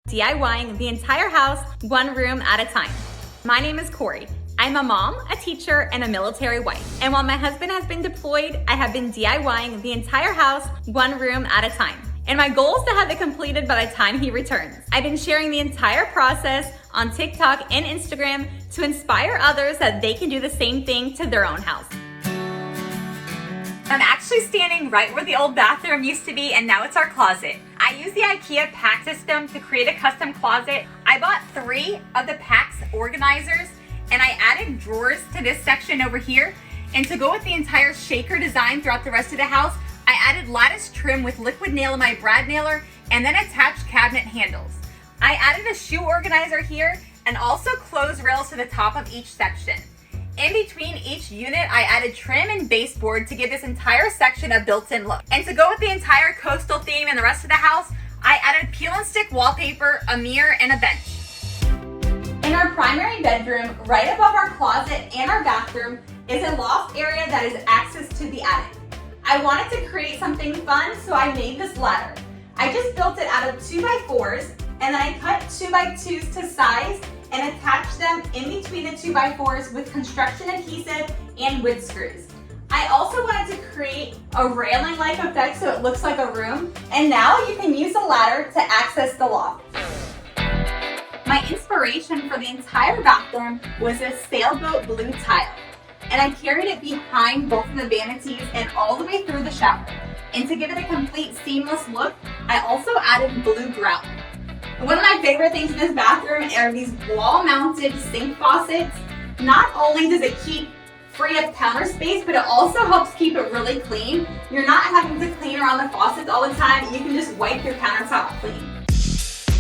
DIYing the entire house, one room at a time. My name is Corey. I'm a mom, a teacher, and a military wife. And while my husband has been deployed, I have been DIYing the entire house, one room at a time. And my goal is to have it completed by the time he returns. I've been sharing the entire process on TikTok and Instagram to inspire others that they can do the same thing to their own house. I'm actually standing right where the old bathroom used to be, and now it's our closet. I use the IKEA pack system to create a custom closet. I bought 3 of the PAX organizers, and I added drawers to this section over here. And to go with the entire shaker design throughout the rest of the house, I added lattice trim with liquid nail in my brad nailer, and then attached cabinet handles. I added a shoe organizer here, and also clothes rails to the top of each section. In between each unit, I added trim and baseboard to give this entire section a built-in look. And to go with the entire coastal theme and the rest of the house, I added peel and stick wallpaper, a mirror, and a bench. In our primary bedroom, right above our closet and our bathroom, is a loft area that is access to the attic. I wanted to create something fun, so I made this ladder. I just built it out of 2x4s, and then I cut 2x2s to size and attached them in between the 2x4s with construction adhesive and wood screws. I also wanted to create a railing-like effect so it looks like a room, and now you can use the ladder to access the loft. My inspiration for the entire bathroom was this sailboat blue tile, and I carried it behind both of the vanities and all the way through the shower. And to give it a complete seamless look, I also added blue grout. One of my favorite things in this bathroom are these wall-mounted sink faucets. Not only does it keep free up counter space, but it also helps keep it really clean. You're not having to clean around the faucets all the time. You can just wipe your countertop clean.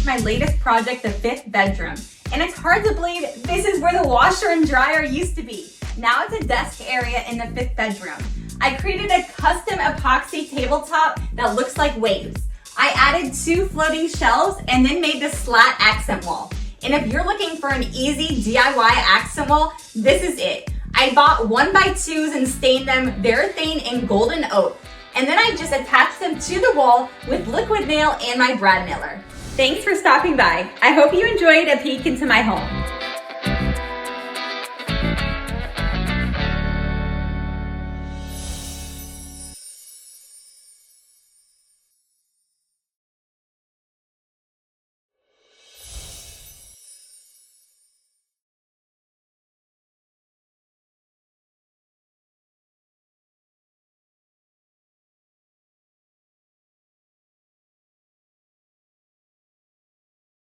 My latest project, the 5th bedroom. And it's hard to believe this is where the washer and dryer used to be. Now it's a desk area in the 5th bedroom. I created a custom epoxy tabletop that looks like waves. I added 2 floating shelves and then made this slat accent wall. And if you're looking for an easy DIY accent wall, this is it. I bought 1x2s and stained them Varathane and golden oak. And then I just attached them to the wall with liquid nail and my brad nailer. Thanks for stopping by. I hope you enjoyed a peek into my home.